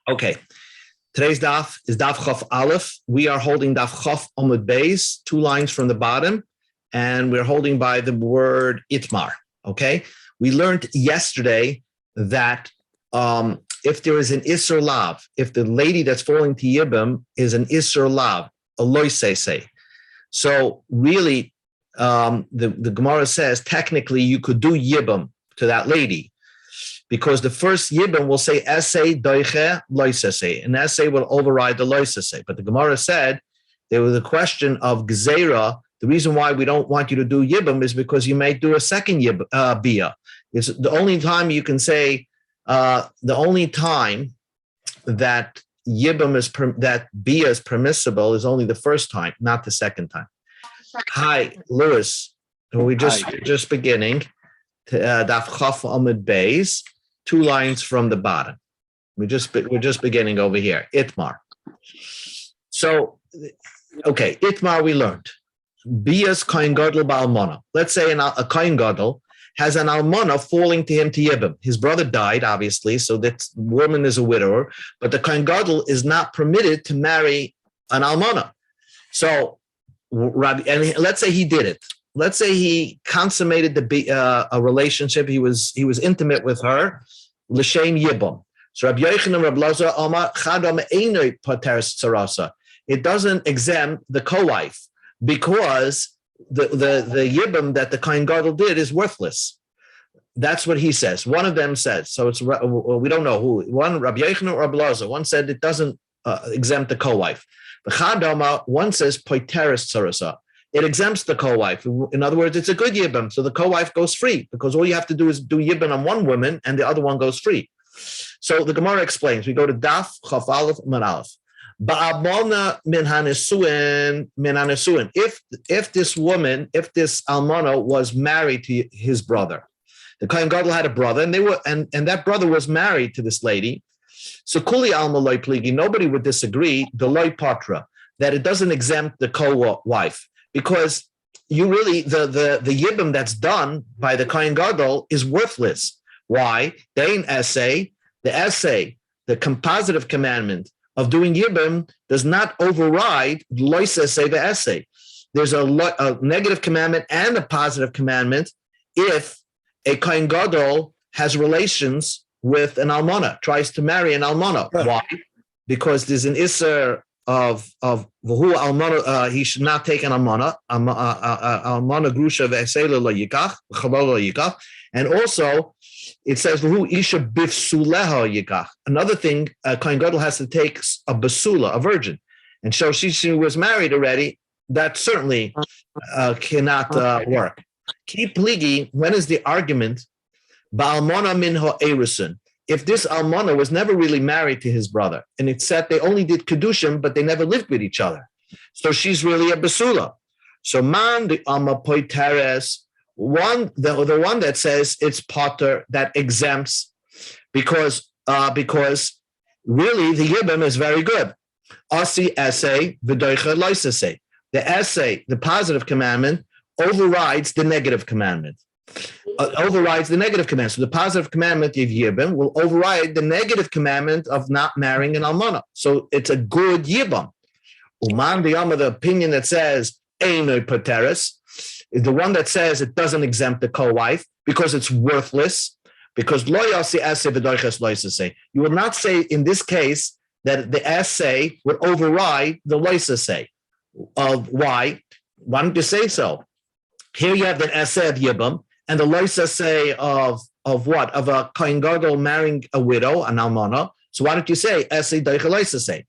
Okay. Today's daf is daf Chaf Aleph. We are holding daf Chaf Amud Beis, 2 lines from the bottom, and we're holding by the word itmar. Okay. We learned yesterday that if there is an isur lav, if the lady that's falling to yibam is an isur lav, a loisese. So really, the Gemara says technically you could do yibam to that lady, because the first yibam will say essay doiche loisese, and essay will override the loisese. But the Gemara said there was a question of gzeira. The reason why we don't want you to do yibam is because you may do a second bia. It's the only time you can say. The only time that yibam that bia is permissible is only the first time, not the second time. Hi, Lewis. We're just beginning. Daf Chaf Amud Beis, 2 lines from the bottom. We're just beginning over here. Itmar. So, okay, Itmar we learned. Bia's kohen gadol ba'almona. Let's say a kohen gadol has an almana falling to him to yibam. His brother died, obviously, so that woman is a widower, but the kohen gadol is not permitted to marry an almana. So, and let's say he did it. Let's say he consummated a relationship. He was intimate with her, l'shem yibam. So Rabbi Yochanan and Rabbi Lazar Amar Chadam Einoi Pateres Tzarasa. It doesn't exempt the co-wife because the yibam that the kohen gadol did is worthless. That's what he says. One of them says. So it's we don't know who. One Rabbi Yochanan or Rabbi Lazar. One said it doesn't exempt the co-wife. The Chadama, one says Pateres Tzarasa. It exempts the co-wife. In other words, it's a good yibam, so the co-wife goes free because all you have to do is do yibam on one woman and the other one goes free. So the Gemara explains. We go to Daf Chaf Aleph Man Aleph. Ba'almona min hanesuin min hanesuin. If this almana was married to his brother, the kohen gadol had a brother, and that brother was married to this lady. So kuli alma loy pligi. Nobody would disagree. The loy patra, that it doesn't exempt the co-wife. Because you really, the yibam that's done by the kohen gadol is worthless. Why? Dein essay, the compositive commandment of doing yibam does not override loisese the essay. There's a negative commandment and a positive commandment if a kohen gadol has relations with an almana, tries to marry an almana. Why? Because there's an isser of v'hu almana, he should not take an almana grusha ve'esela lo yikach v'chalal lo yikach, and also it says v'hu isha bifsuleha yikach. Another thing, kohen gadol has to take a basula, a virgin, and so she was married already. That certainly cannot work. Ki pligi. When is the argument? Ba'almana min ha'erusin. If this almana was never really married to his brother, and it said they only did kedushim, but they never lived with each other, so she's really a basula. So man the amapoiteres, the one that says it's potter, that exempts because really the yibam is very good. Asi essay v'doicha loisase. The essay, the positive commandment, overrides the negative commandment. Overrides the negative commandment. So the positive commandment of yibam will override the negative commandment of not marrying an almana. So it's a good yibam. Uman b'yama, the opinion that says einoi pateres, is the one that says it doesn't exempt the co-wife because it's worthless. Because lo yasi essay v'doiches loisase. You will not say in this case that the essay would override the loisase. Of why? Why don't you say so? Here you have the essay of yibam. And the loisa say of what? Of a kohen gadol marrying a widow, an almana. So why don't you say essay doicha loisa say?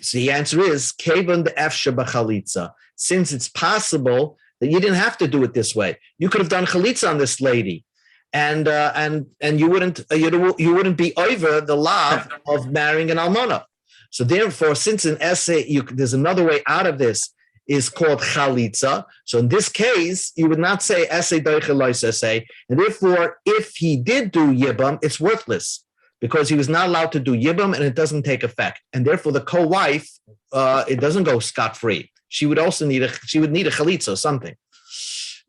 So the answer is kevan the efsha b'chalitza. Since it's possible that you didn't have to do it this way, you could have done chalitza on this lady, and you wouldn't be over the law of marrying an almana. So therefore, since an essay, there's another way out of this. Is called chalitza. So in this case, you would not say essay doicha loisase, and therefore, if he did do yibam, it's worthless because he was not allowed to do yibam, and it doesn't take effect. And therefore, the co-wife, it doesn't go scot-free. She would also need a chalitza, something.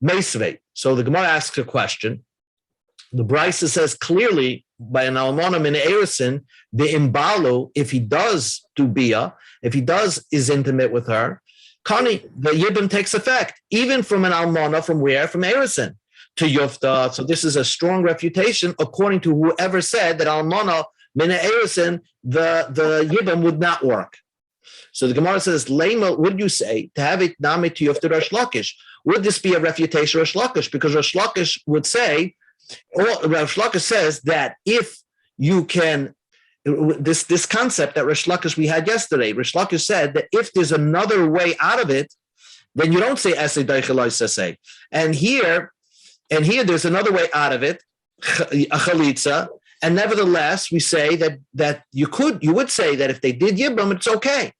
Meisvei. So the Gemara asks a question. The Brisa says clearly by an almana min erisin, the imbalu, if he does do bia, if he is intimate with her, Kani, the yibum takes effect, even from an almana, from where? From erisin to yufta. So this is a strong refutation, according to whoever said that almana min erisin, the yibum would not work. So the Gemara says, Lema, would you say to have it nami to yufta Rosh Lakish? Would this be a refutation of Rosh Lakish? Because Rosh Lakish would say, or Rosh Lakish says that if you can, this concept that Rosh Lakish we had yesterday, Rosh Lakish said that if there's another way out of it, then you don't say Esei Daichel Sasei. And here there's another way out of it, a chalitza, and nevertheless we say that you would say that if they did Yibam, it's okay.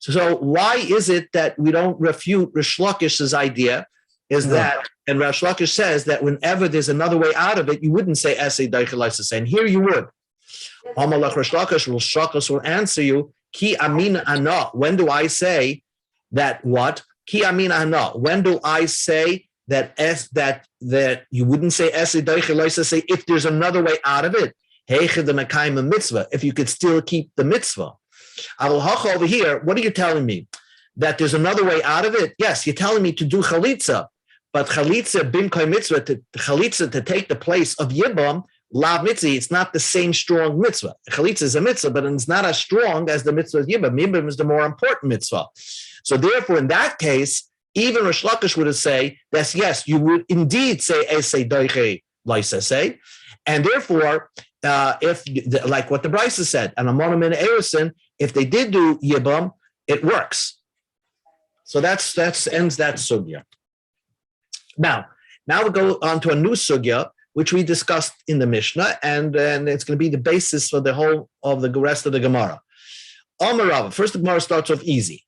So why is it that we don't refute Rosh Lakish's idea? That, and Rosh Lakish says that whenever there's another way out of it, you wouldn't say Esei Daichel Sasei, and here you would. Amalach Rosh Lakish will answer you, Ki Amina Ana. When do I say that what? Ki Amina Ana. When do I say that that you wouldn't say Esei Daichel Sasei if there's another way out of it? Heiche the Mekayim mitzvah, if you could still keep the mitzvah. Al-Hacha over here, what are you telling me? That there's another way out of it? Yes, you're telling me to do chalitza, but chalitza bimkay mitzvah, chalitza to take the place of yibam, lav mitzvah, it's not the same strong mitzvah. Chalitza is a mitzvah, but it's not as strong as the mitzvah of yibam. Yibam is the more important mitzvah. So therefore, in that case, even Rosh Lakish would say that yes, you would indeed say Esei Daichel Sasei, and therefore, if like what the Brisa said, and Amonim and Erison, if they did do Yibam, it works. So that's ends that sugya. Now we go on to a new sugya, which we discussed in the Mishnah, and it's going to be the basis for the whole of the rest of the Gemara. Amar, first the Gemara starts off easy.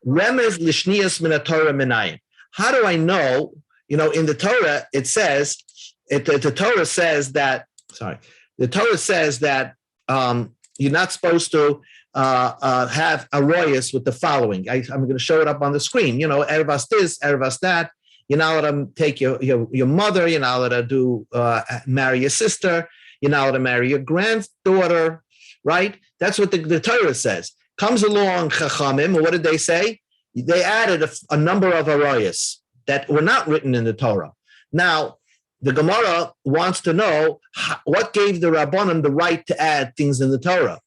Remez lishnias min Torah minayin. How do I know? In the Torah it says the Torah says that. Sorry, the Torah says that you're not supposed to have a royas with the following. I'm going to show it up on the screen. Ervas this, ervas that. You're not allowed to take your mother. You're not allowed to marry your sister. You're not allowed to marry your granddaughter. Right? That's what the Torah says. Comes along Chachamim, what did they say? They added a number of arayas that were not written in the Torah. Now, the Gemara wants to know what gave the Rabbanim the right to add things in the Torah.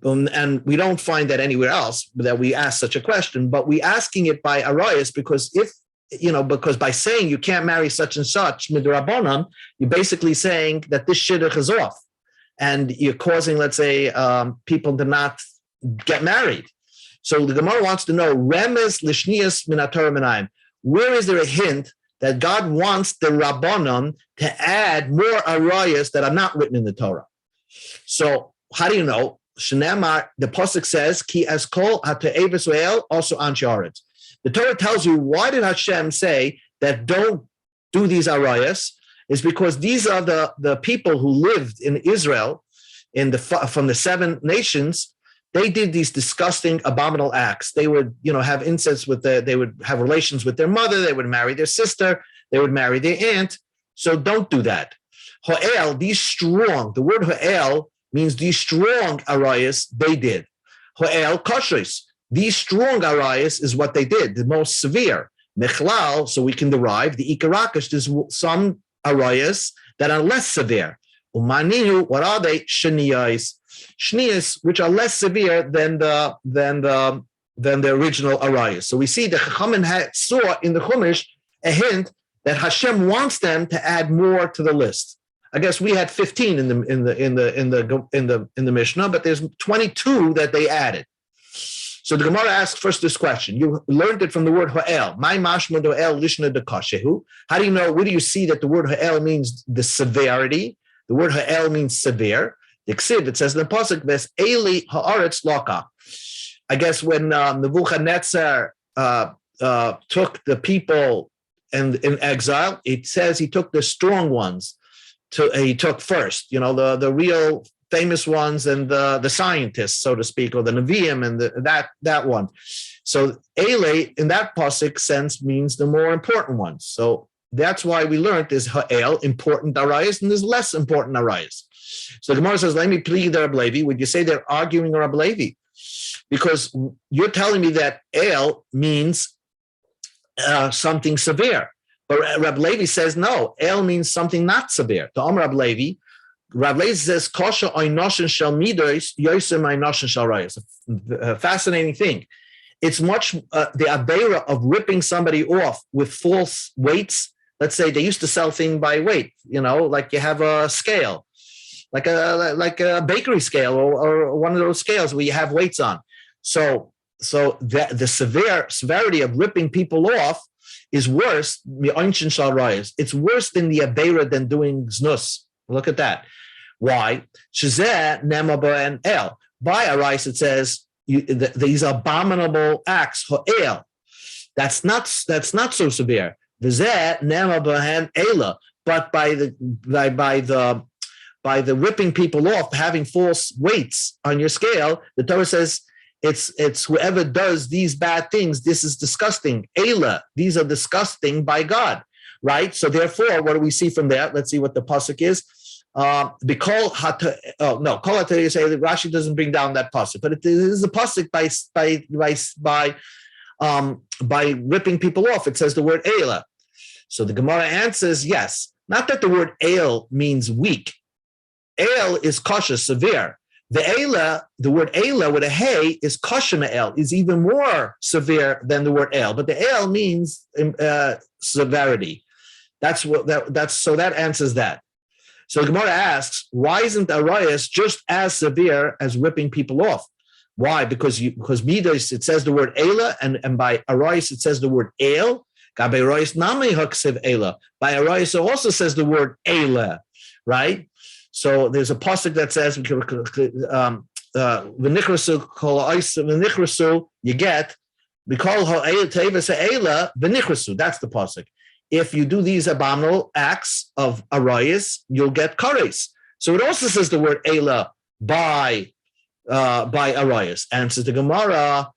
And we don't find that anywhere else that we ask such a question, but we asking it by arayas because because by saying you can't marry such and such midrabanan, you're basically saying that this shidduch is off, and you're causing, let's say, people to not get married. So the Gemara wants to know remez lishnias min haTorah minayim. Where is there a hint that God wants the Rabbanon to add more arayas that are not written in the Torah? So how do you know? Shneimar, the pasuk says, "Ki eskol ha'te'eves ve'el also anshe haaretz." The Torah tells you, why did Hashem say that don't do these arayas? Is because these are the people who lived in Israel from the 7 nations. They did these disgusting, abominable acts. They would, have incest they would have relations with their mother. They would marry their sister. They would marry their aunt. So don't do that. Ha'el, these strong, the word ha'el means these strong arayas, they did. Ha'el kashris, these strong arayas is what they did, the most severe. Mechlal, so we can derive, the ikarakish, there's some arayas that are less severe. Umaninu, what are they? Shniyas. Shniyas, which are less severe than the original arayas. So we see the Chachamim saw in the Chumash a hint that Hashem wants them to add more to the list. I guess we had 15 in the Mishnah, but there's 22 that they added. So the Gemara asks first this question. You learned it from the word ha'el. My mashma do'el lishna dekashehu. How do you know? Where do you see that the word ha'el means the severity? The word ha'el means severe. The Ksiv, it says in the pasuk, "Ves eli haaretz loka." I guess when Nebuchadnezzar took the people in exile, it says he took the strong ones. He took first, the real famous ones and the scientists, so to speak, or the Nevi'im and that one. So Ele in that pasuk sense means the more important ones. So that's why we learned there's ha'el, important arayas, and there's less important arayas. So the Gemara says, let me plead Rabbi Levi. Would you say they're arguing Rabbi Levi? Because you're telling me that el means something severe. But Rabbi Levi says, no, el means something not severe. To Rabbi Levi says, kosher oinoshin shel midos, yosem oinoshin shel rayos. A fascinating thing. It's much, the avera of ripping somebody off with false weights. Let's say they used to sell things by weight, like you have a scale, like a bakery scale or one of those scales where you have weights on. So the severity of ripping people off is worse. It's worse than the avera than doing znus. Look at that. Why? Shezeh nema and el. By Arais it says these abominable acts. Ho'el. That's not so severe. V'zeh nema b'hen ela. But by the ripping people off, having false weights on your scale, the Torah says it's whoever does these bad things. This is disgusting. Ela. These are disgusting by God, right? So therefore, what do we see from there? Let's see what the pasuk is. Rashi doesn't bring down that pasuk, but it is a pasuk by ripping people off. It says the word Eila. So the Gemara answers yes. Not that the word El means weak. El is kosher, severe. The word Eila with a hey is kosher El, is even more severe than the word El. But the El means severity. So that answers that. So the Gemara asks, why isn't arayas just as severe as ripping people off? Why? Because midas it says the word Eila, and by arayas it says the word El. By arayas nami haksiv Eila. By arayas it also says the word Eila, right? So there's a pasuk that says v'nichrasu kol v'nichrasu you get b'kol ha'eila teivas ha'eila v'nichrasu. That's the pasuk. If you do these abominable acts of arayas, you'll get kares. So it also says the word Eila by arayas. Answers the Gemara,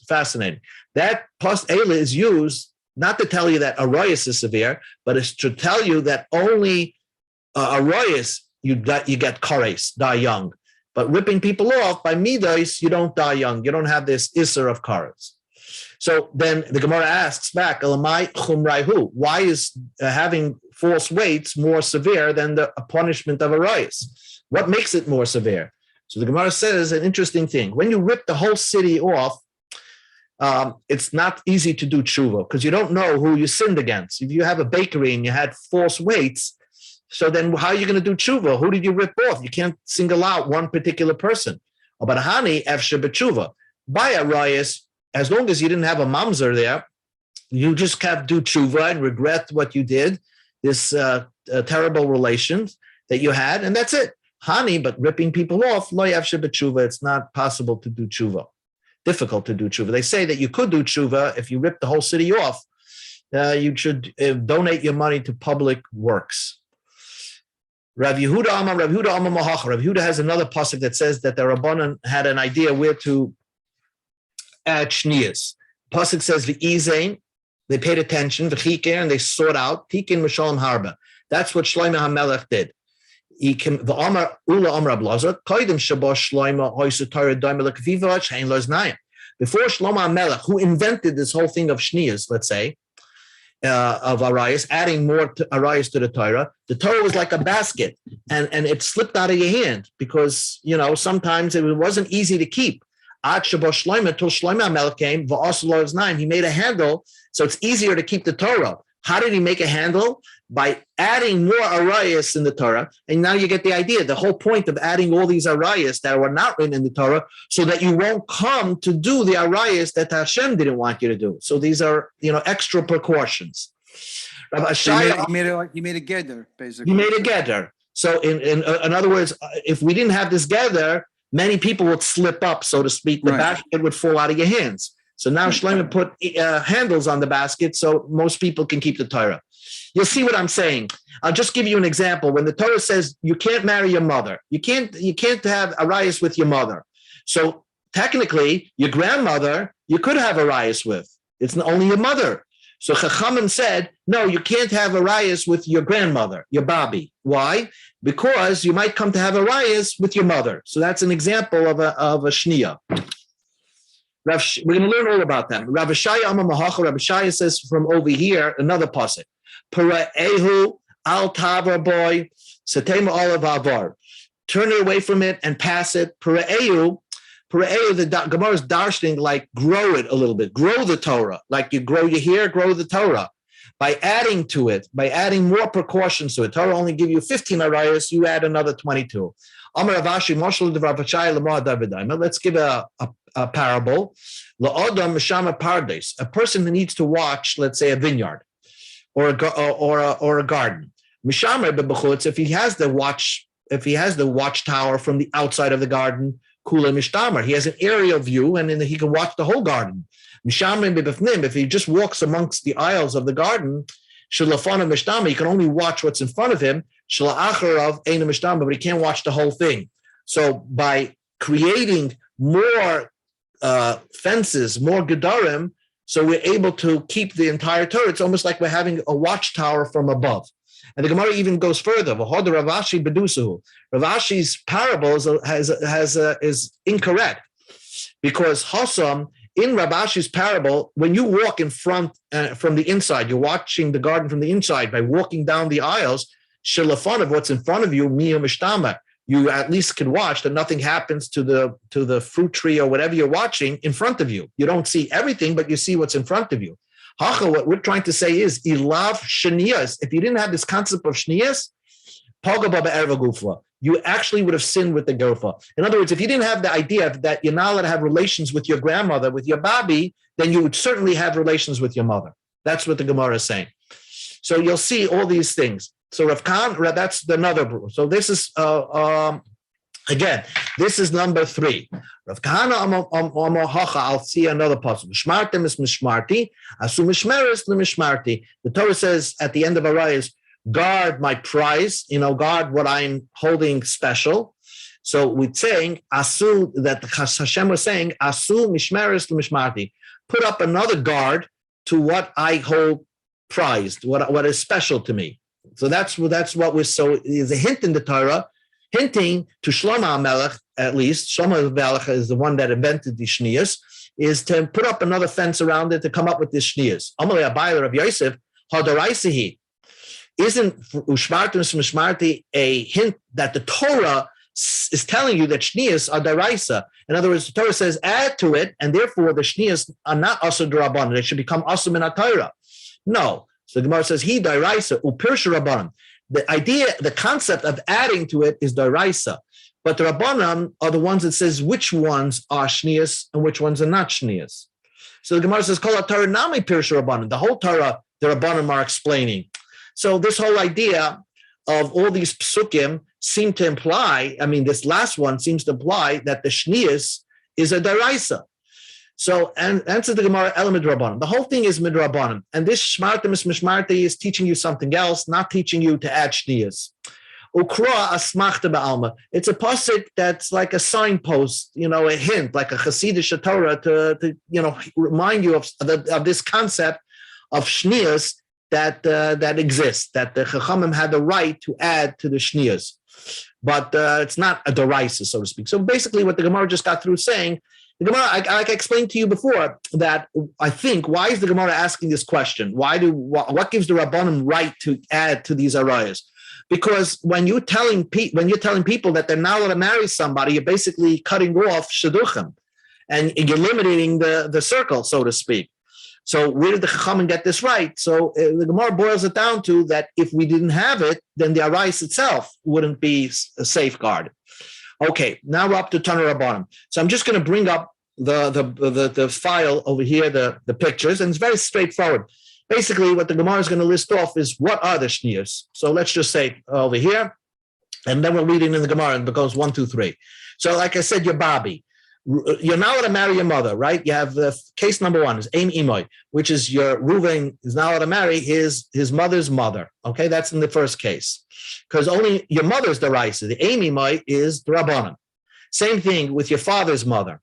fascinating. That plus Eila is used not to tell you that arayas is severe, but it's to tell you that only arayas you get kares, die young. But ripping people off by midas, you don't die young. You don't have this isser of kares. So then the Gemara asks back, why is having false weights more severe than the punishment of arayas? What makes it more severe? So the Gemara says an interesting thing. When you rip the whole city off, it's not easy to do tshuva because you don't know who you sinned against. If you have a bakery and you had false weights, so then how are you going to do tshuva? Who did you rip off? You can't single out one particular person. But hani efshe b'tshuva. By arayas, as long as you didn't have a mamzer there, you just have to do tshuva and regret what you did, this terrible relations that you had, and that's it. Hani, but ripping people off, lo yavshe b'tshuva, it's not possible to do tshuva. Difficult to do tshuva. They say that you could do tshuva if you rip the whole city off. You should donate your money to public works. Rav Yehuda Mahacha. Rav Yehuda has another pasuk that says that the Rabbanan had an idea where to add shniyas. Pasuk says v'izain. They paid attention v'chiker and they sought out tikin m'shalom harba. That's what Shlomo HaMelech did. The Amar Ula Amar Ablaza Kaidim Shabosh Shlomo Hoysu Torah Daimel Kviva Chain Loznayim. Before Shlomo HaMelech, who invented this whole thing of shniyas, let's say, of arayas, adding more arayas to the Torah was like a basket, and it slipped out of your hand because sometimes it wasn't easy to keep. Till Shlomo HaMelech came, he made a handle, so it's easier to keep the Torah. How did he make a handle? By adding more arayas in the Torah. And now you get the idea, the whole point of adding all these arayas that were not written in the Torah, so that you won't come to do the arayas that Hashem didn't want you to do. So these are, extra precautions. Rabbi Ashaya, he made a gather, basically. He made a gather. So in other words, if we didn't have this gather, many people would slip up, so to speak. The basket would fall out of your hands. So now Shlomo put handles on the basket so most people can keep the Torah. You'll see what I'm saying. I'll just give you an example. When the Torah says you can't marry your mother, you can't have arayas with your mother. So technically, your grandmother, you could have arayas with. It's only your mother. So Chachamim said, no, you can't have a rayas with your grandmother, your babi. Why? Because you might come to have a rayas with your mother. So that's an example of a shniya. We're going to learn all about them. Rav Shaya Amar Mahacha. Rav Shaya says from over here, another pasuk. Para'ehu al tavar boy satema olav avar. Turn it away from it and pass it. Para'ehu, the Gemara is darshaning like grow it a little bit. Grow the Torah. Like you grow your hair, grow the Torah. By adding to it, by adding more precautions to it. Torah only give you 15 arayos, you add another 22. Amar Ravashi, Moshel de Rav Shaya Lamar Davidaima. Let's give a parable. La'odam mishama pardes. A person who needs to watch, let's say, a vineyard or a garden. Mishama bebechutz. If he has the watchtower from the outside of the garden, kula mishtamar. He has an aerial view, and then he can watch the whole garden. Mishama bebefnim. If he just walks amongst the aisles of the garden, shalafana mishtamar. He can only watch what's in front of him. Shalacharav eina mishtamar, but he can't watch the whole thing. So by creating more fences, more gedarim, so we're able to keep the entire Torah. It's almost like we're having a watchtower from above. And the Gemara even goes further. Ravashi bedusuhu. Ravashi's parable is incorrect because Hossam in Ravashi's parable, when you walk in front from the inside, you're watching the garden from the inside by walking down the aisles. Shilafon of what's in front of you, miya mishtama. You at least can watch that nothing happens to the fruit tree or whatever you're watching in front of you. You don't see everything, but you see what's in front of you. Hacha, what we're trying to say is, ilav shniyas. If you didn't have this concept of shniyas, you actually would have sinned with the gufa. In other words, if you didn't have the idea that you're not allowed to have relations with your grandmother, with your babi, then you would certainly have relations with your mother. That's what the Gemara is saying. So you'll see all these things. So Rav Khan, that's another brew. So this is again, this is number 3. Rav Kahana I'll see another puzzle. Mishmartim is mishmarti, asu mishmeres lemishmarti. The Torah says at the end of Arayos, guard my prize, guard what I'm holding special. So we're saying asu, that Hashem was saying asu mishmeres lemishmarti. Put up another guard to what I hold prized, what is special to me. So that's what we're so is a hint in the Torah, hinting to Shlomo HaMelech, at least. Shlomo HaMelech is the one that invented the shniyas, is to put up another fence around it to come up with the shniyas. Amalei Abayla Rav Yosef, Hadaraisehi. Isn't Ushmartim Smishmarti a hint that the Torah is telling you that shniyas are daraisa? In other words, the Torah says add to it, and therefore the shniyas are not asur d'Rabbanan. They should become asur min HaTorah. No. So the Gemara says, he daraisa, upirsha Rabbanan. The idea, the concept of adding to it is daraisa. But the Rabbanan are the ones that says which ones are shniyas and which ones are not shniyas. So the Gemara says, kol Torah nami pirsha Rabbanan. The whole Torah, the Rabbanan are explaining. So this whole idea of all these psukim seem to imply, this last one seems to imply that the shniyas is a daraisa. So, and answer the Gemara, element Rabbanim. The whole thing is midrabanim. And this shmartim is mishmarti is teaching you something else, not teaching you to add shniyas. Ukra asmachta ba'alma. It's a pasuk that's like a signpost, a hint, like a Hasidic Torah to remind you of this concept of shniyas that exists, that the Chachamim had the right to add to the shniyas. But it's not a deraisa, so to speak. So basically what the Gemara just got through saying, the Gemara, I explained to you before that I think, why is the Gemara asking this question? What gives the Rabbanim right to add to these arayas? Because when you're telling people that they're not allowed to marry somebody, you're basically cutting off shidduchim, and you're limiting the circle, so to speak. So where did the Chachamim get this right? So the Gemara boils it down to that if we didn't have it, then the arayas itself wouldn't be safeguarded. Okay, now we're up to Tana Rabbanim. So I'm just going to bring up the file over here, the pictures, and it's very straightforward. Basically, what the Gemara is going to list off is what are the shniyas. So let's just say over here, and then we're reading in the Gemara, and it goes 1, 2, 3. So like I said, your babi. You're not allowed to marry your mother, right? You have the case number 1 is Aim Imoy, which is your Reuven is not allowed to marry his mother's mother. Okay, that's in the first case. Because only your mother's the raisa. The Aim Imoy is the Rabbanan. Same thing with your father's mother.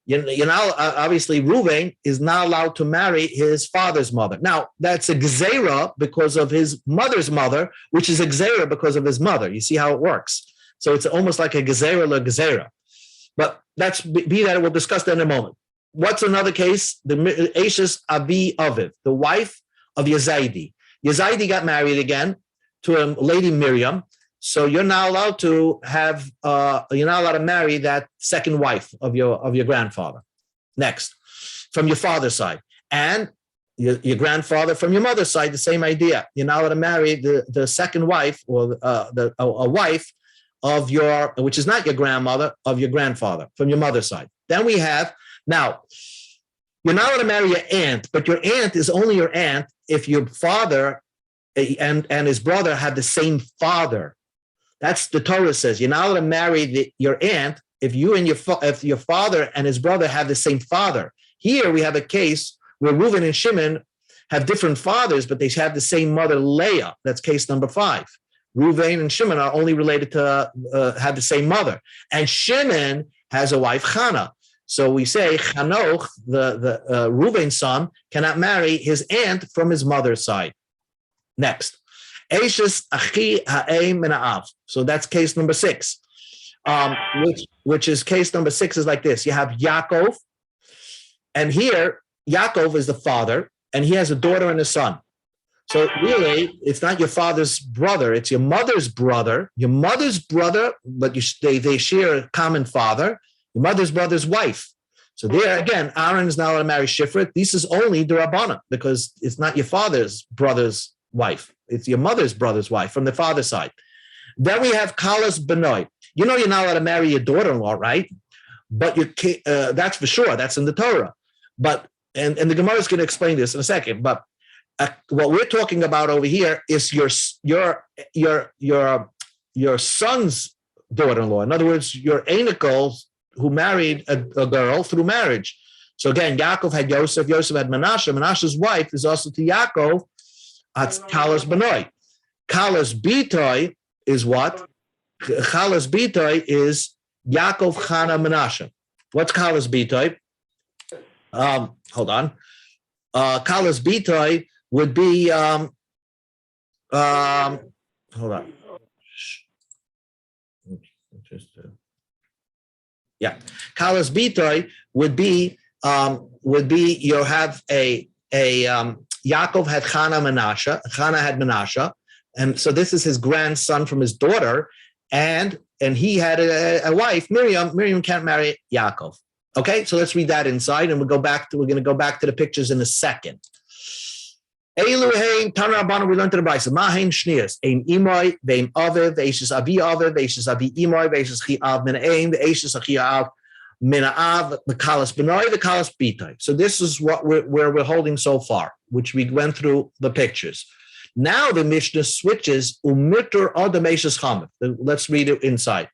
You know, obviously, Reuven is not allowed to marry his father's mother. Now, that's a gezerah because of his mother's mother, which is a gezerah because of his mother. You see how it works. So it's almost like a gezerah le gezerah. But that's be that. We'll discuss that in a moment. What's another case? The Ashes Abi Aviv, the wife of Yezaidi. Yezaidi got married again to a lady Miriam. So you're not allowed to have, you're not allowed to marry that second wife of your grandfather. Next, from your father's side, and your grandfather from your mother's side, the same idea. You're not allowed to marry the second wife or a wife of your, which is not your grandmother, of your grandfather from your mother's side. Then we have now. You're not allowed to marry your aunt, but your aunt is only your aunt if your father and his brother have the same father. That's the Torah says. You're not allowed to marry your aunt if your father and his brother have the same father. Here we have a case where Reuven and Shimon have different fathers, but they have the same mother, Leah. That's case number 5. Reuven and Shimon are only related to have the same mother, and Shimon has a wife, Chana. So we say Chanoch, the Reuven's son, cannot marry his aunt from his mother's side. Next. Eishes achi ha'em min ha'av. So that's case number 6. Which is case number 6 is like this. You have Yaakov, and here Yaakov is the father, and he has a daughter and a son. So really, it's not your father's brother; it's your mother's brother. Your mother's brother, but they share a common father. Your mother's brother's wife. So there again, Aaron is not allowed to marry Shifra. This is only the Rabbanah because it's not your father's brother's wife. It's your mother's brother's wife from the father's side. Then we have Kalas Benoy. You know you're not allowed to marry your daughter-in-law, right? But that's for sure. That's in the Torah. But and the Gemara is going to explain this in a second. But what we're talking about over here is your son's daughter-in-law. In other words, your Anikel who married a girl through marriage. So again, Yaakov had Yosef. Yosef had Menashe. Menashe's wife is also to Yaakov. That's Kalas Benoy. Kalas Bitoy is what? Kalas Bitoy is Yaakov, Chana, Menashe. What's Kalas Bitoy? Hold on. Kalas Bitoy would be, hold on. Yeah. Kalas Bitoy would be you have a Yaakov had Chana Menashe. Chana had Menashe, and so this is his grandson from his daughter, and he had a wife, Miriam. Miriam can't marry Yaakov. Okay, so let's read that inside, and we're going to go back to the pictures in a second. Eluheim Tana Rabbanu, we learned to the Brisa. Mahein Shnias, Ein Imoy, Vein Aviv, Veishes Avi Aviv, Veishes Avi Imoy, Veishes Chi Av Min Ein, Veishes Achi Av Min Av, the Kalas Benoy, the Kalas Bitoy. So this is where we're holding so far, which we went through the pictures. Now the Mishnah switches Umitur Adameshes Chamif. Let's read it inside.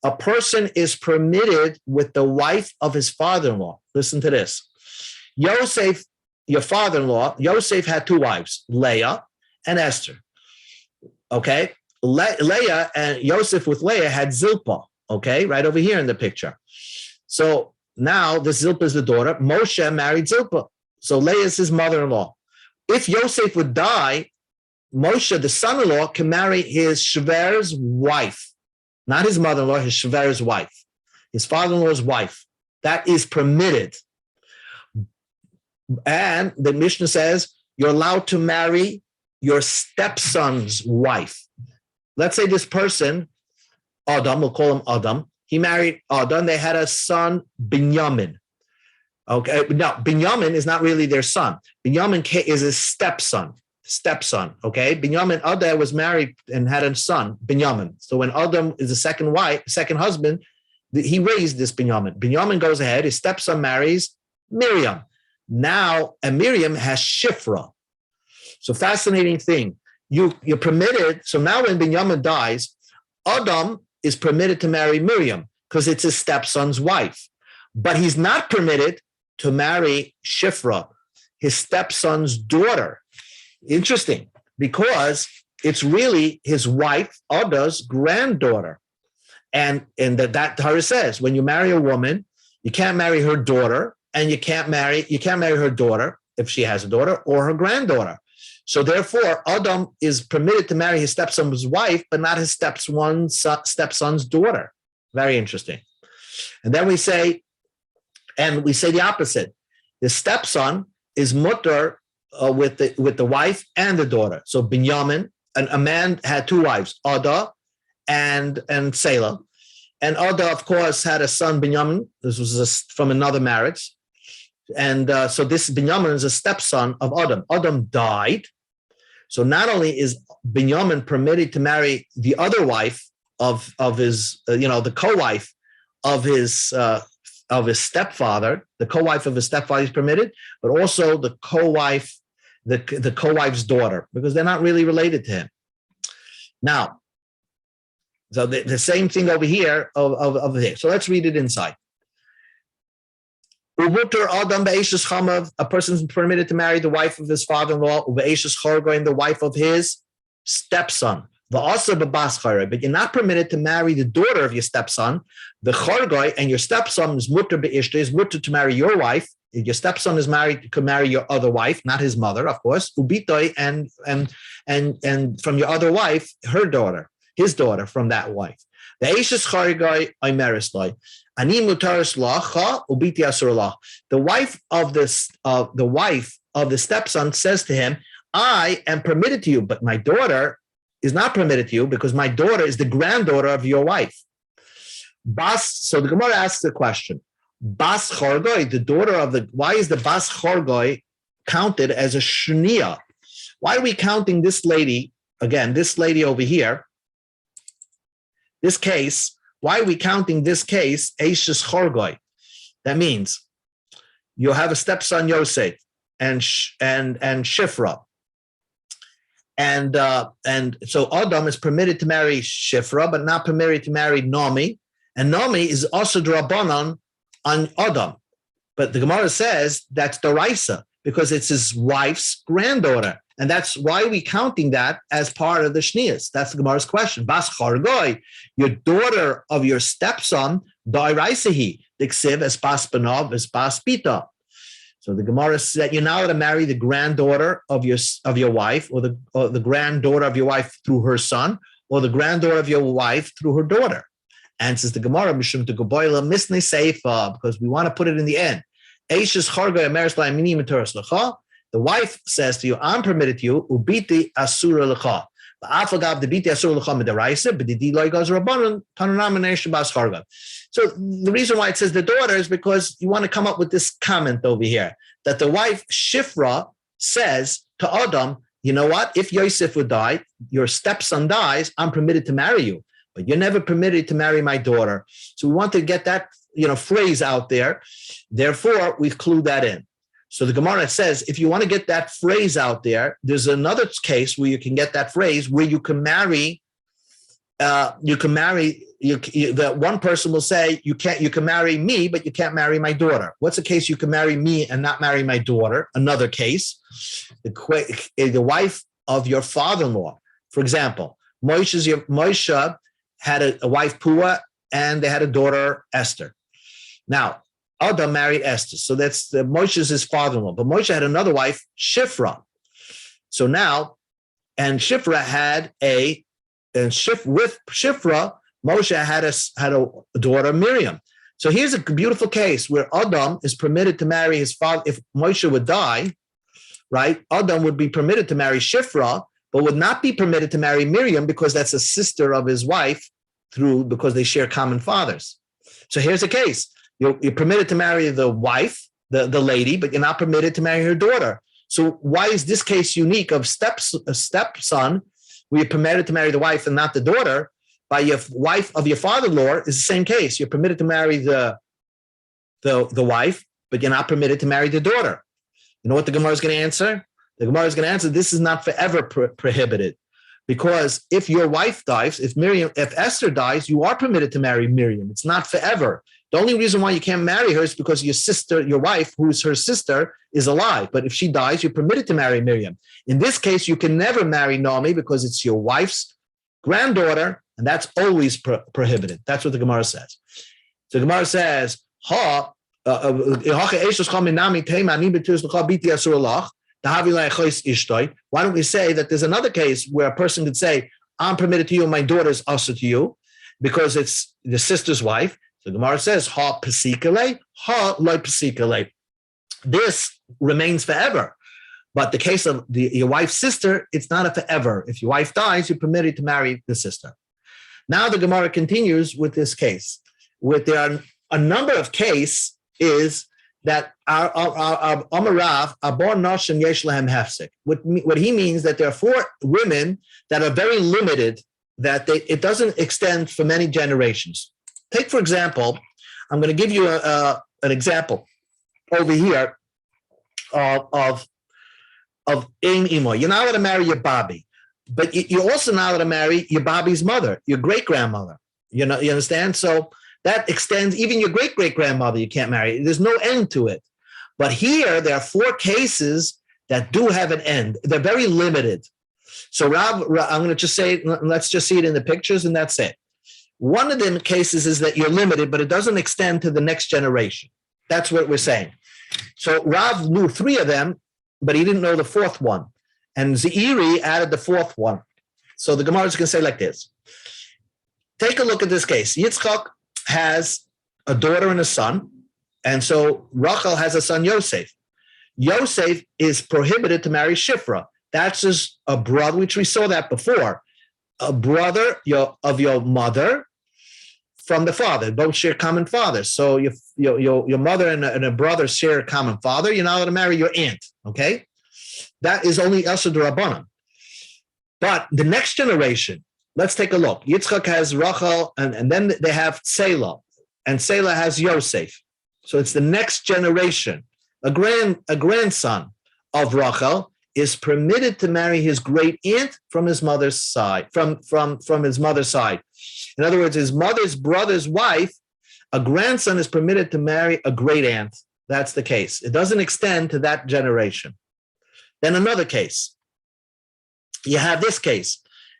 A person is permitted with the wife of his father-in-law. Listen to this. Yosef, your father-in-law, Yosef had 2 wives, Leah and Esther. Okay? Leah and Yosef with Leah had Zilpah. Okay? Right over here in the picture. So now the Zilpah is the daughter. Moshe married Zilpah. So Leah is his mother-in-law. If Yosef would die, Moshe, the son-in-law, can marry his Shver's wife. Not his mother-in-law, his Shver's wife. His father-in-law's wife. That is permitted. And the Mishnah says you're allowed to marry your stepson's wife. Let's say this person, Adam, we'll call him Adam. He married Adam. They had a son, Binyamin. Okay, no, Binyamin is not really their son. Binyamin is his stepson. Okay, Binyamin, Adam was married and had a son, Binyamin. So when Adam is the second husband, he raised this Binyamin. Binyamin goes ahead. His stepson marries Miriam. Now, and Miriam has Shifra. So fascinating thing. You're permitted. So now when Binyamin dies, Adam is permitted to marry Miriam because it's his stepson's wife. But he's not permitted to marry Shifra, his stepson's daughter. Interesting, because it's really his wife, Ada's granddaughter. And that Torah says, when you marry a woman, You can't marry her daughter, and you can't marry her daughter if she has a daughter or her granddaughter. So therefore, Adam is permitted to marry his stepson's wife, but not his stepson's daughter. Very interesting. And then we say the opposite. The stepson is mutter with the wife and the daughter. So Binyamin, a man had two wives, Ada and Selah. And Ada, of course, had a son, Binyamin. This was from another marriage. And so this Binyamin is a stepson of Adam. Adam died. So not only is Binyamin permitted to marry the other wife of his, the co-wife of his stepfather, the co-wife of his stepfather is permitted, but also the co-wife, the co-wife's daughter, because they're not really related to him. Now, so the same thing over here over here. So let's read it inside. A person is permitted to marry the wife of his father-in-law, and the wife of his stepson. But you're not permitted to marry the daughter of your stepson. The chorgoy, and your stepson is mutter to marry your wife. If your stepson is married, you can marry your other wife, not his mother, of course. Ubitoy, and from your other wife, her daughter, his daughter from that wife. The Eishes chorgoy oimerisloy. Ani mutaris lacha ubiti asur. The wife of the stepson says to him, I am permitted to you, but my daughter is not permitted to you because my daughter is the granddaughter of your wife. So the Gemara asks the question, Bas Chorgoy, the daughter of why is the Bas Chorgoy counted as a shnia? Why are we counting this lady, again, this lady over here, this case, why are we counting this case, Eishes Chorgoy? That means you have a stepson, Yosef, and Shifra. And so Adam is permitted to marry Shifra, but not permitted to marry Nomi. And Nomi is also Drabanan on Adam. But the Gemara says that's Doraisa, because it's his wife's granddaughter. And that's why we counting that as part of the Shnias. That's the Gemara's question. Bas Chargoy, your daughter of your stepson, Doiraisahi, Diksiv es Bas Benov es Bas Pita. So the Gemara said you're not allowed to marry the granddaughter of your wife, or the granddaughter of your wife through her son, or the granddaughter of your wife through her daughter. And says the Gemara, Mishum to Goboila Misnei Seifa, because we want to put it in the end. Eishes Chargoy Ameris Laimini Maturas Lecha. The wife says to you, I'm permitted to you, ubiti asura lecha. Afagav the biti asura lecha midaraisa, but the diloi goes rabbanon tanunam bas charga. So the reason why it says the daughter is because you want to come up with this comment over here that the wife Shifra says to Adam, you know what? If Yosef would die, your stepson dies, I'm permitted to marry you, but you're never permitted to marry my daughter. So we want to get that phrase out there. Therefore, we clue that in. So the Gemara says, if you want to get that phrase out there, there's another case where you can get that phrase where you can marry. That one person will say you can marry me, but you can't marry my daughter. What's the case? You can marry me and not marry my daughter. Another case, the wife of your father-in-law. For example, Moshe had a wife Pua, and they had a daughter Esther. Now, Adam married Esther, so that's Moshe's his father-in-law. But Moshe had another wife, Shifra. So now, and Shifra had with Shifra, Moshe had a daughter, Miriam. So here's a beautiful case where Adam is permitted to marry his father. If Moshe would die, right, Adam would be permitted to marry Shifra, but would not be permitted to marry Miriam because that's a sister of his wife because they share common fathers. So here's a case. You're permitted to marry the wife, the lady, but you're not permitted to marry her daughter. So why is this case unique of a stepson, where you're permitted to marry the wife and not the daughter? By your wife of your father-in-law is the same case. You're permitted to marry the wife, but you're not permitted to marry the daughter. You know what the Gemara is going to answer? The Gemara is going to answer, this is not forever prohibited. Because if your wife dies, if Esther dies, you are permitted to marry Miriam. It's not forever. The only reason why you can't marry her is because your wife, who is her sister, is alive. But if she dies, you're permitted to marry Miriam. In this case, you can never marry Naomi because it's your wife's granddaughter, and that's always prohibited. That's what the Gemara says. So the Gemara says, Why don't we say that there's another case where a person could say, I'm permitted to you, my daughter is also to you, because it's the sister's wife. So the Gemara says, ha pasikale, ha loy pasikale. This remains forever. But the case of your wife's sister, it's not a forever. If your wife dies, you're permitted to marry the sister. Now the Gemara continues with this case. There are a number of cases is that our Amarav, Abor Noshim Yesh Lahem Hefsek. What he means that there are 4 women that are very limited, that it doesn't extend for many generations. Take, for example, I'm going to give you an example over here of Ein Imo. You're not allowed to marry your Bobby, but you're also not allowed to marry your Bobby's mother, your great-grandmother. You understand? So that extends, even your great-great-grandmother you can't marry. There's no end to it. But here, there are 4 cases that do have an end. They're very limited. So Rav, I'm going to just say, let's just see it in the pictures, and that's it. One of the cases is that you're limited, but it doesn't extend to the next generation. That's what we're saying. So Rav knew 3 of them, but he didn't know the 4th one. And Zeiri added the 4th one. So the Gemara is going to say like this. Take a look at this case. Yitzchak has a daughter and a son, and so Rachel has a son, Yosef. Yosef is prohibited to marry Shifra. That's just a brother, which we saw that before. A brother of your mother from the father. Both share common father. So your mother and a brother share a common father. You're not allowed to marry your aunt, okay? That is only Elsa D'Rabbanan. But the next generation, let's take a look. Yitzchak has Rachel, and then they have Selah, and Selah has Yosef. So it's the next generation. A grandson of Rachel is permitted to marry his great aunt from his mother's side, from his mother's side. In other words, his mother's brother's wife, a grandson is permitted to marry a great aunt. That's the case. It doesn't extend to that generation. Then another case. You have this case.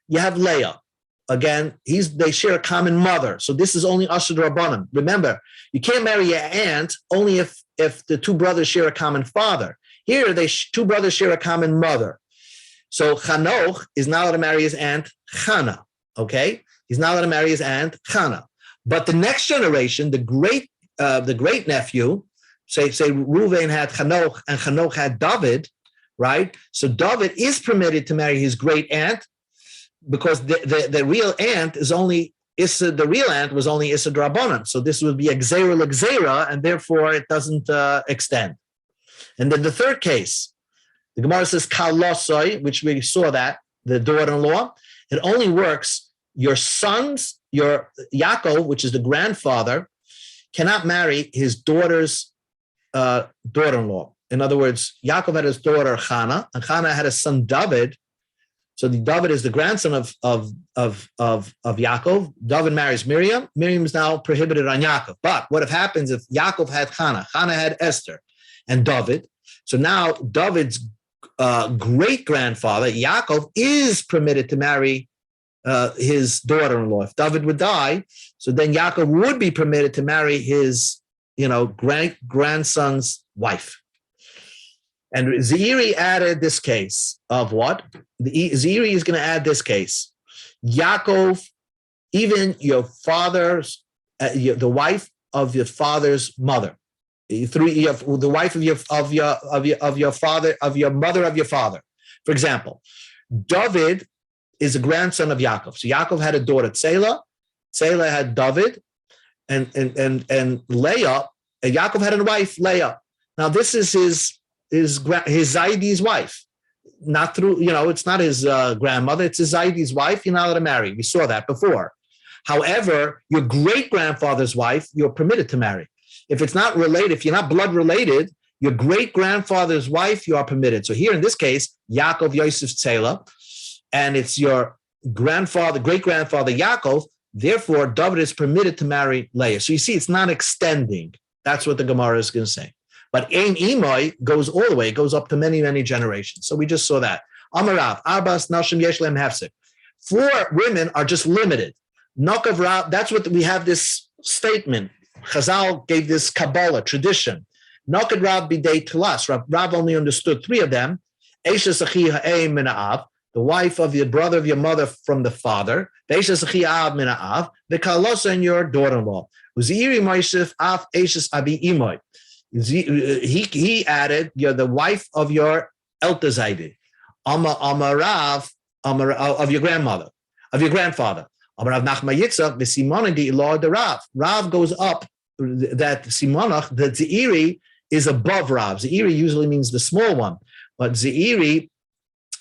You have Leah. Again, they share a common mother. So this is only Asher Rabbanim. Remember, you can't marry your aunt only if the 2 brothers share a common father. Here, 2 brothers share a common mother. So Chanoch is not allowed to marry his aunt Chana. Okay, he's not allowed to marry his aunt Chana. But the next generation, the great nephew, say Reuven had Chanoch and Chanoch had David, right? So David is permitted to marry his great aunt, because the real aunt is only Issa. The real aunt was only Issa D'Rabbanan. So this would be a Gzeira L'Gzeira, and therefore it doesn't extend. And then the third case, the Gemara says Kal Losoi, which we saw that, the daughter-in-law. It only works, your Yaakov, which is the grandfather, cannot marry his daughter's daughter-in-law. In other words, Yaakov had his daughter Chana, and Chana had a son David. So David is the grandson of Yaakov. David marries Miriam. Miriam is now prohibited on Yaakov. But what happens if Yaakov had Chana? Chana had Esther and David. So now David's great-grandfather, Yaakov, is permitted to marry his daughter-in-law. If David would die, so then Yaakov would be permitted to marry his, grandson's wife. And Zeiri added this case of what? Zeiri is going to add this case. Yaakov, even your father's, the wife of your father's mother, the wife of your father, of your mother of your father. For example, David is a grandson of Yaakov. So Yaakov had a daughter, Selah. Selah had David, and Leah. And Yaakov had a wife, Leah. Now this is his Zaidi's wife, not through, it's not his grandmother, it's his Zaidi's wife. You're not allowed to marry. We saw that before. However, your great-grandfather's wife, you're permitted to marry. If it's not related, if you're not blood related, your great-grandfather's wife, you are permitted. So here in this case, Yaakov Yosef Tzela, and it's your great-grandfather Yaakov, therefore David is permitted to marry Leah. So you see, it's not extending. That's what the Gemara is going to say. But Ein Imoy goes all the way, goes up to many, many generations. So we just saw that. Amarav, Arbas Nashim Yesh Lehem Hefsek. 4 women are just limited. Nokav Rav, that's what we have this statement. Chazal gave this Kabbalah tradition. Noked Rav bidei tulas. Rav only understood 3 of them. Eishes achi ha'em min ha'av, the wife of your brother of your mother from the father. Eishes achi ha'av min ha'av, the kalosa and your daughter-in-law. Uziri Moishef af eishes abi imoy. He added, you're the wife of your Eltazaydi. Amarav of your grandmother, of your grandfather. Amarav Nachma Yitzchak v'Simonah Ilah de Rav. Rav goes up. That Simonach, the Zeiri is above Rav. Zeiri usually means the small one, but Zeiri,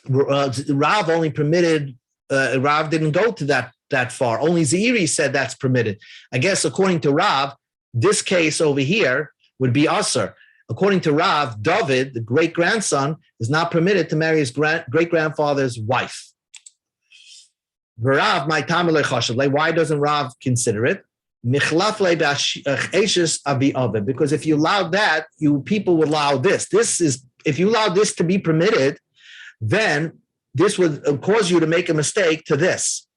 Rav only permitted. Rav didn't go to that far. Only Zeiri said that's permitted. I guess according to Rav, this case over here would be Asr. According to Rav, David, the great-grandson, is not permitted to marry his great-grandfather's wife. Rav, my why doesn't Rav consider it? Because if you allow that, people would allow this. If you allow this to be permitted, then this would cause you to make a mistake to this.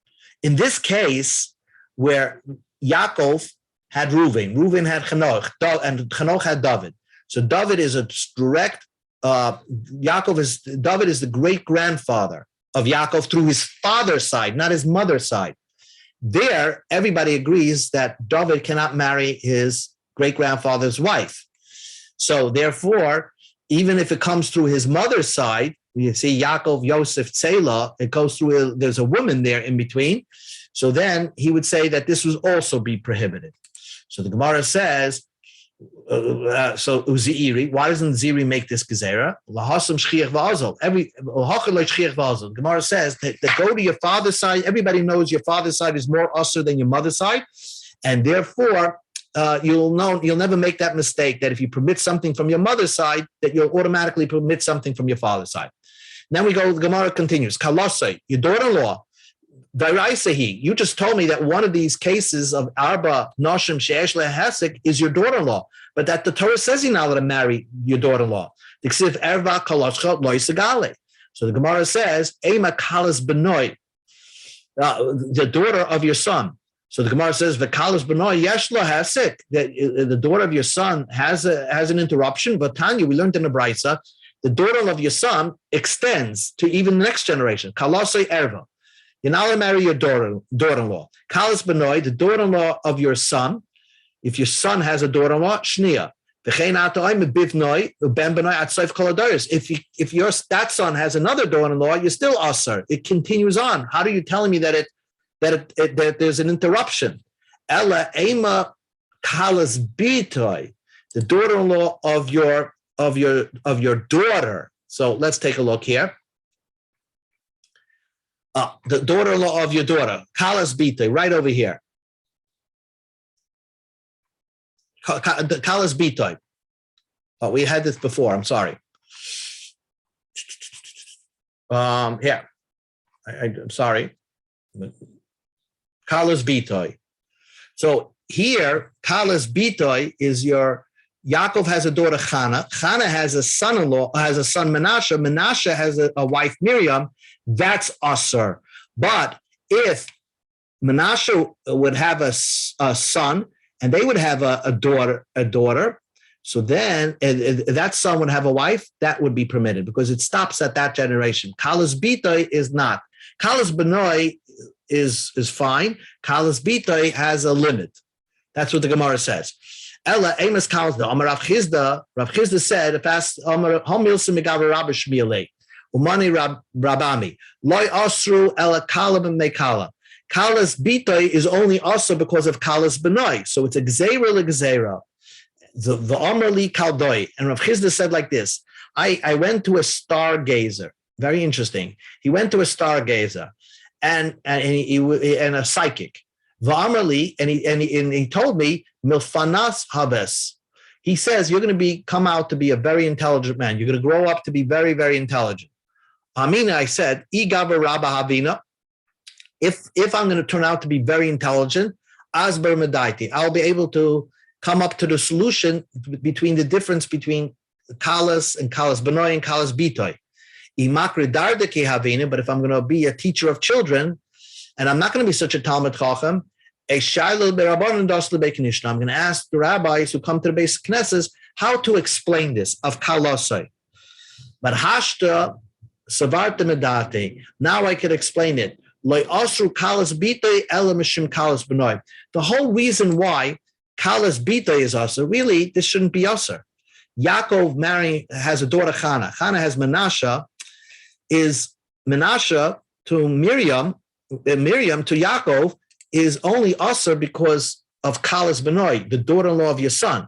In this case, where Yaakov had Reuven had Chanoch, and Chanoch had David. So David is a direct, David is the great-grandfather of Yaakov through his father's side, not his mother's side. There, everybody agrees that David cannot marry his great-grandfather's wife. So therefore, even if it comes through his mother's side, you see Yaakov, Yosef, Tzela, it goes through, there's a woman there in between. So then he would say that this would also be prohibited. So the Gemara says, so Uziiri, why doesn't Ziri make this gezerah? The Gemara says that go to your father's side. Everybody knows your father's side is more usher than your mother's side, and therefore you'll never make that mistake that if you permit something from your mother's side, that you'll automatically permit something from your father's side. Then we go. The Gemara continues. Kalosai, your daughter-in-law. You just told me that one of these cases of Arba Noshim She'esh Lehesek is your daughter-in-law, but that the Torah says you're not allowed to marry your daughter-in-law. So the Gemara says, Ema Kalas Benoy, the daughter of your son. So the Gemara says, V'Kalas Benoy Yesh Lehesek, the daughter of your son has an interruption. But Tanya, we learned in the Brisa, the daughter of your son extends to even the next generation. Kalasei Erva. You're not allowed to marry your daughter-in-law. Kalas Benoy, the daughter-in-law of your son. If your son has a daughter-in-law, Shnia. If that son has another daughter-in-law, you're still asar. It continues on. How are you telling me that there's an interruption? Ella ema kalas bitoy, the daughter-in-law of your daughter. So let's take a look here. The daughter-in-law of your daughter, Kalas Bitoy, right over here. Kalas Bitoy. Oh, we had this before. I'm sorry. Here. I'm sorry. Kalas Bitoy. So here, Kalas Bitoy is your. Yaakov has a daughter, Chana. Chana has a son-in-law, has a son, Menashe. Menashe has a wife, Miriam. That's Asr. But if Menashe would have a son and they would have a daughter, so then that son would have a wife, that would be permitted because it stops at that generation. Kalas Bitoy is not. Kalas Benoy is fine. Kalas Bitoy has a limit. That's what the Gemara says. Ella Amos Kalas the Amar Rav Chizda said, if asked Amar Homilsim Megav Rabbi Shmielei. Umani Rabami. Loi Osru Ela Kalab and Mekala. Kalas Bitoy is only also because of Kalas Benoy. So it's a Gzeira Legzeira. The Omer Li Kaldoi. And Rav Chizda said like this. I went to a stargazer. Very interesting. He went to a stargazer and a psychic. V'Omer Li, and he told me, Milfanas Habes. He says you're going to come out to be a very intelligent man. You're going to grow up to be very, very intelligent. Amina, I said, Igaba Rabba Havina. If I'm going to turn out to be very intelligent, Asber Medaiti, I'll be able to come up to the solution between the difference between Kalas and Kalas Benoy and Kalas Bitoy. Imakri Dardeke Havina, but if I'm going to be a teacher of children, and I'm not going to be such a Talmud Chacham, I'm going to ask the rabbis who come to the basic Knesset how to explain this of kalasai. But hashta savarta medate. Now I can explain it. The whole reason why kalas bita is usher, really, this shouldn't be usher. Yaakov has a daughter Chana. Chana has Menashe. Is Menashe to Miriam to Yaakov is only usher because of kalas benoi, the daughter-in-law of your son.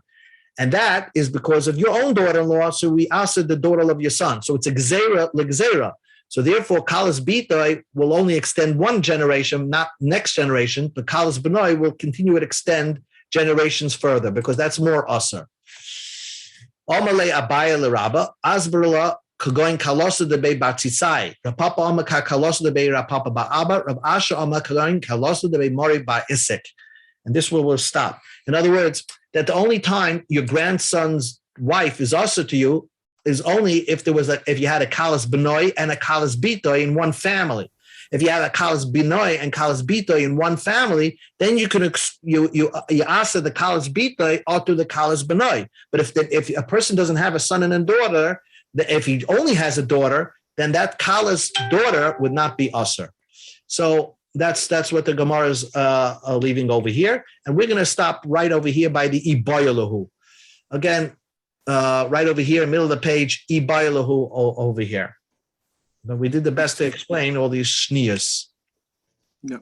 And that is because of your own daughter-in-law, so we usher the daughter of your son. So it's a gzera legzera. So therefore, kalas bita will only extend one generation, not next generation. But kalas benoi will continue to extend generations further because that's more usher. Omale abaya l'rabba asberla kagoin kalosa debe batzitzai. Rapapa oma kalosa debe rapapa ba'aba. Rab Asher oma kagoin kalosa debe mori ba'isik. And this will stop. In other words, that the only time your grandson's wife is usher to you is only if you had a kalas benoi and a kalas bitoy in one family. If you have a kalas binoy and kalas bitoy in one family, then you can you answer the kalas bitoy or to the kalas binoy. But if a person doesn't have a son and a daughter, if he only has a daughter, then that kalas daughter would not be usher. So that's what the Gemara is leaving over here, and we're going to stop right over here by the ibayalahu. Again, right over here, middle of the page, ibayalahu over here. But we did the best to explain all these shnias. Yeah.